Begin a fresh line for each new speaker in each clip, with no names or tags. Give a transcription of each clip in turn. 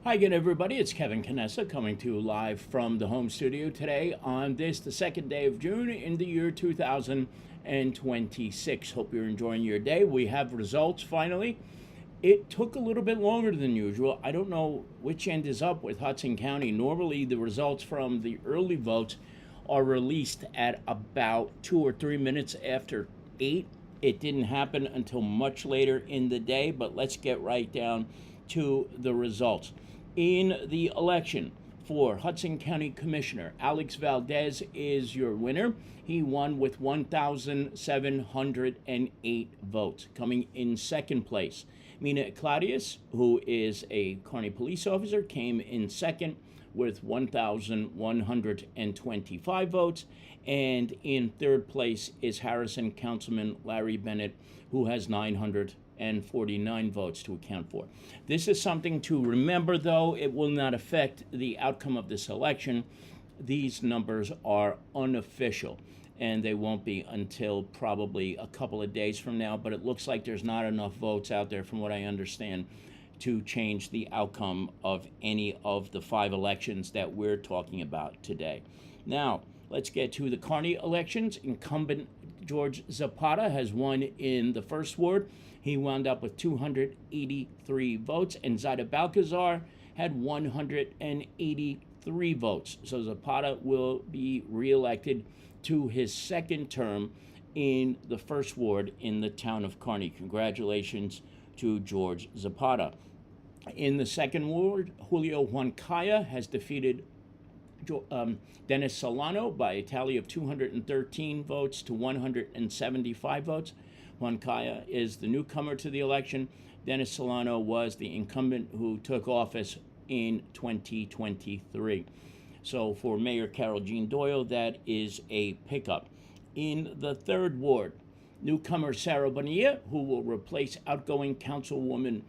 Hi again, everybody. It's Kevin Canessa coming to you live from the home studio today on this, the second day of June in the year 2026. Hope you're enjoying your day. We have results finally. It took a little bit longer than usual. I don't know which end is up with Hudson County. Normally, the results from the early votes are released at about 2 or 3 minutes after 8. It didn't happen until much later in the day, but let's get right down to the results. In the election for Hudson County Commissioner, Alex Valdez is your winner. He won with 1,708 votes. Coming in second place, Mina Claudius, who is a Kearney police officer, came in second with 1,125 votes. And in third place is Harrison Councilman Larry Bennett, who has 949 votes to account for. This is something to remember, though. It will not affect the outcome of this election. These numbers are unofficial, and they won't be until probably a couple of days from now. But it looks like there's not enough votes out there, from what I understand, to change the outcome of any of the 5 elections that we're talking about today. Now, let's get to the Kearney elections. Incumbent George Zapata has won in the first ward. He wound up with 283 votes, and Zaida Balcazar had 183 votes. So Zapata will be reelected to his second term in the first ward in the town of Kearney. Congratulations to George Zapata. In the second ward, Julio Huancaya has defeated Dennis Solano by a tally of 213 votes to 175 votes. Huancaya is the newcomer to the election. Dennis Solano was the incumbent who took office in 2023. So for Mayor Carol Jean Doyle, that is a pickup. In the third ward, newcomer Sarah Bonilla, who will replace outgoing Councilwoman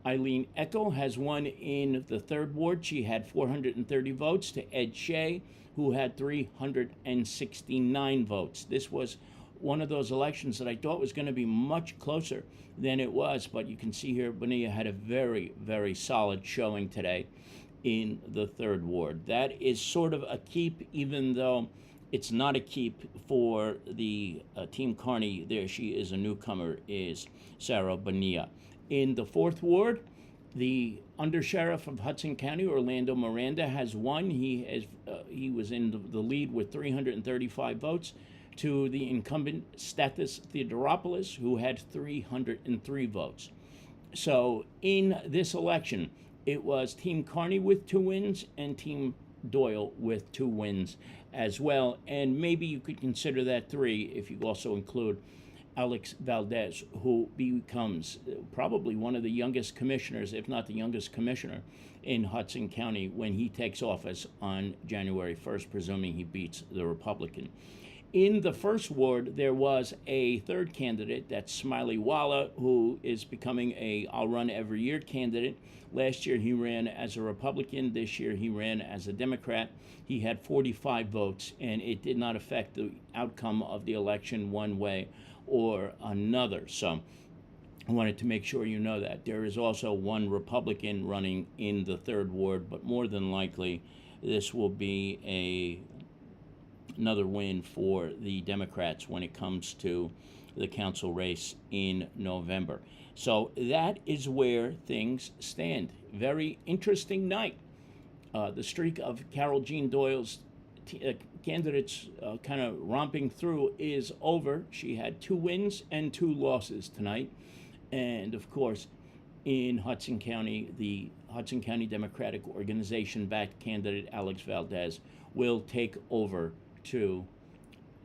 Eileen Echo, has won in the third ward. She had 430 votes to Ed Shea, who had 369 votes. This was one of those elections that I thought was going to be much closer than it was, but you can see here Bonilla had a very, very solid showing today in the third ward. That is sort of a keep, even though it's not a keep for the Team Kearney. There she is, a newcomer, is Sarah Bonilla. In the fourth ward, the undersheriff of Hudson County, Orlando Miranda, has won. He was in the lead with 335 votes to the incumbent Stathis Theodoropoulos, who had 303 votes. So in this election, it was Team Kearney with 2 wins and Team Doyle with 2 wins as well. And maybe you could consider that 3 if you also include Alex Valdez, who becomes probably one of the youngest commissioners, if not the youngest commissioner, in Hudson County when he takes office on January 1st, presuming he beats the Republican. In the first ward, there was a third candidate, that's Smiley Walla, who is becoming a I'll run every year candidate. Last year he ran as a Republican. This year he ran as a Democrat. He had 45 votes, and it did not affect the outcome of the election one way or another. So I wanted to make sure you know that. There is also one Republican running in the third ward, but more than likely this will be another win for the Democrats when it comes to the council race in November. So that is where things stand. Very interesting night. The streak of Carol Jean Doyle's candidates kind of romping through is over. She had 2 wins and 2 losses tonight. And of course, in Hudson County, the Hudson County Democratic Organization-backed candidate Alex Valdez will take over to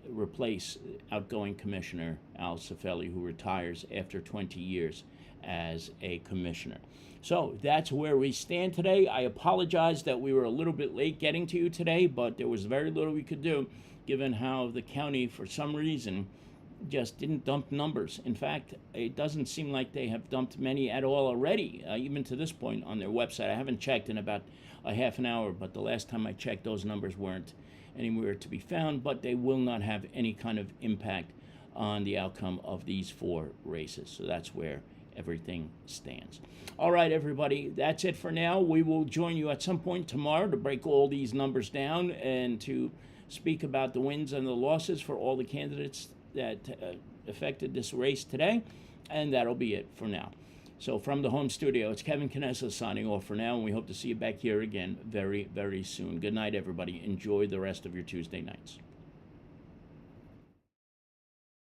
replace outgoing Commissioner Al Cifelli, who retires after 20 years as a commissioner. So that's where we stand today. I apologize that we were a little bit late getting to you today, but there was very little we could do given how the county, for some reason, just didn't dump numbers. In fact, it doesn't seem like they have dumped many at all already, even to this point on their website. I haven't checked in about a half an hour, but the last time I checked, those numbers weren't anywhere to be found, but they will not have any kind of impact on the outcome of these 4 races. So that's where everything stands. All right, everybody, that's it for now. We will join you at some point tomorrow to break all these numbers down and to speak about the wins and the losses for all the candidates that affected this race today. And that'll be it for now. So from the home studio, it's Kevin Knessel signing off for now, and we hope to see you back here again very, very soon. Good night, everybody. Enjoy the rest of your Tuesday nights.